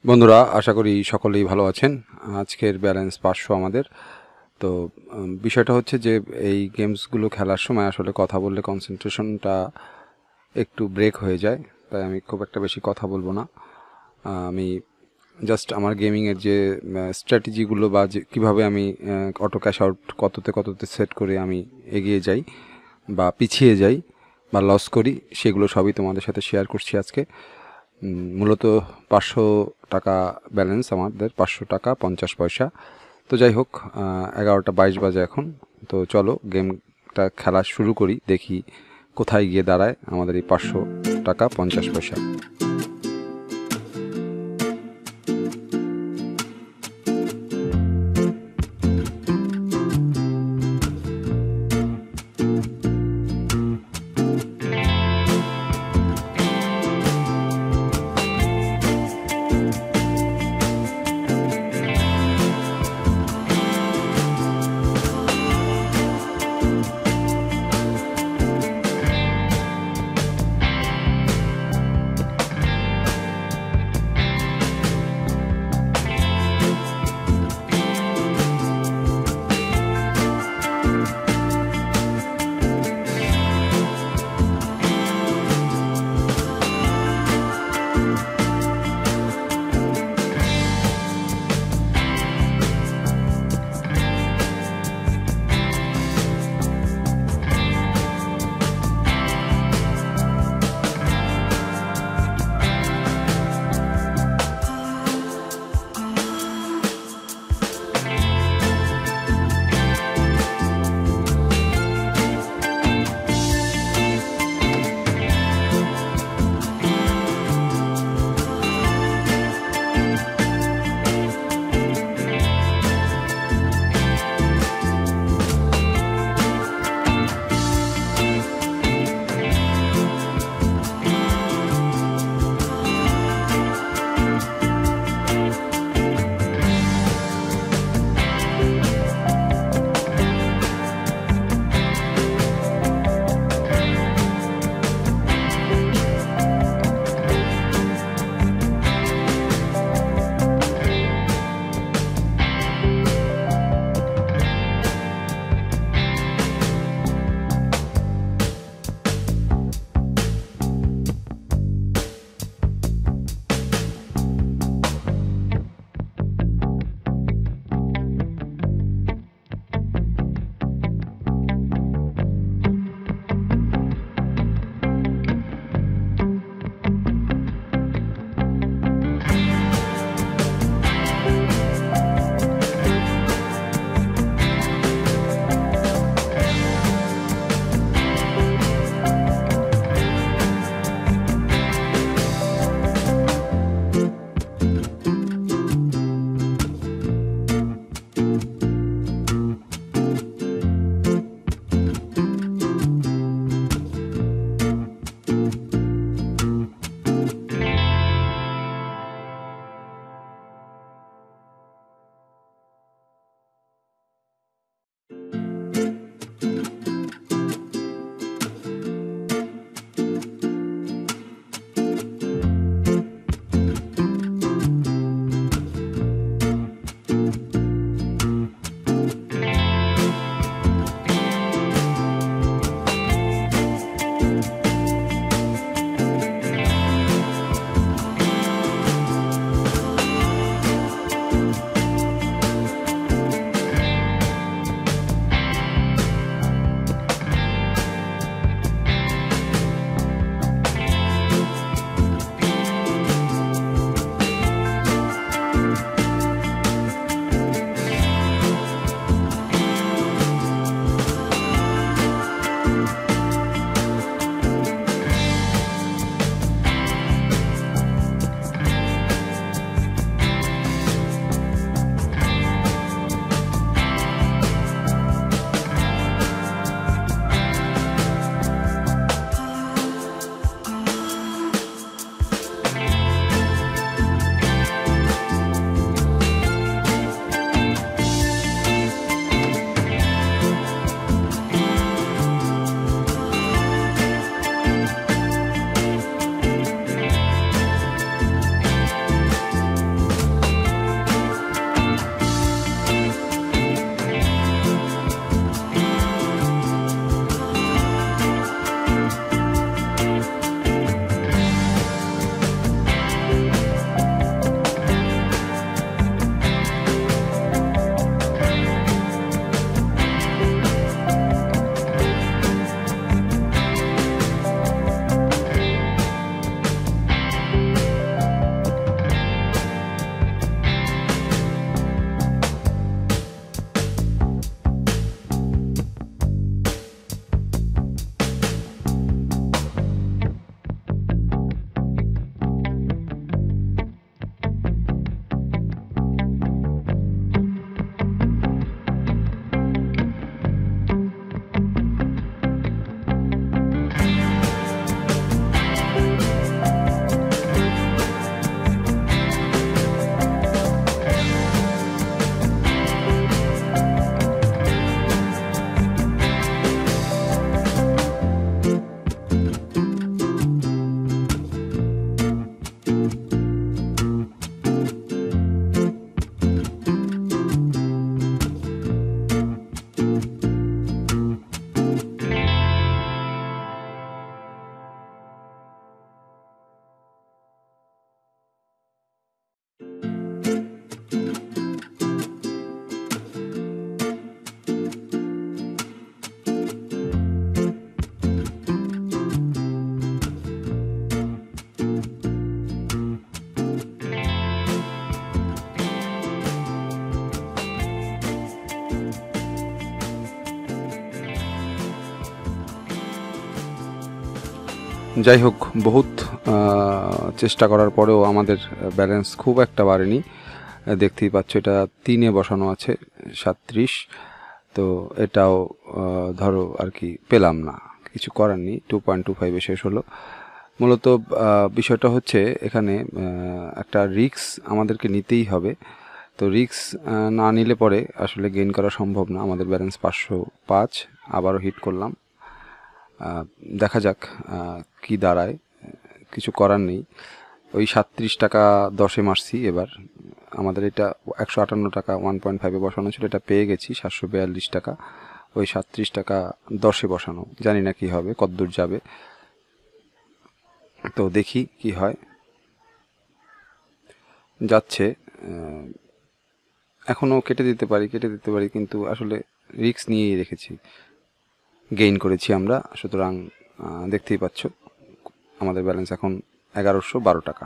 বন্ধুরা, আশা করি সকলেই ভালো আছেন। আজকের ব্যালেন্স 500 আমাদের। তো বিষয়টা হচ্ছে যে এই গেমসগুলো খেলার সময় আসলে কথা বললে কনসেন্ট্রেশনটা একটু ব্রেক হয়ে যায়, তাই আমি খুব একটা বেশি কথা বলবো না। আমি জাস্ট আমার গেমিংয়ের যে স্ট্র্যাটেজিগুলো বা যে কীভাবে আমি অটো ক্যাশ আউট কততে সেট করে আমি এগিয়ে যাই বা পিছিয়ে যাই বা লস করি, সেগুলো সবই তোমাদের সাথে শেয়ার করছি আজকে। মূলত 500 টাকা ব্যালেন্স আমাদের, 500 টাকা 50 পয়সা। তো যাই হোক, 11টা 22 বাজে এখন। তো চলো গেমটা খেলা শুরু করি, দেখি কোথায় গিয়ে দাঁড়ায় আমাদের এই 500 টাকা 50 পয়সা। যাই হোক, বহুত চেষ্টা করার পরেও আমাদের ব্যালেন্স খুব একটা বাড়েনি। দেখতেই পাচ্ছ এটা 3-এ বসানো আছে 37, তো এটাও ধরো আর কি পেলাম না, কিছু করার নেই। 2.25 শেষ হলো। মূলত বিষয়টা হচ্ছে এখানে একটা রিস্ক আমাদেরকে নিতেই হবে। তো রিস্ক না নিলে পরে আসলে গেইন করা সম্ভব না। আমাদের ব্যালেন্স 505, আবারও হিট করলাম। দেখা যাক কি দাঁড়ায়, কিছু করার নেই। ওই 37 টাকা 10-এ মারছি এবার। আমাদের এটা 158 টাকা 1.5-এ বসানো ছিল, এটা পেয়ে গেছি 742 টাকা। ওই 37 টাকা 10-এ বসানো, জানি না কি হবে, কতদূর যাবে, তো দেখি কি হয়। যাচ্ছে, এখনও কেটে দিতে পারি, কিন্তু আসলে রিস্ক নিয়েই রেখেছি, গেইন করেছি আমরা। সুতরাং দেখতেই পাচ্ছ আমাদের ব্যালেন্স এখন 1112 টাকা।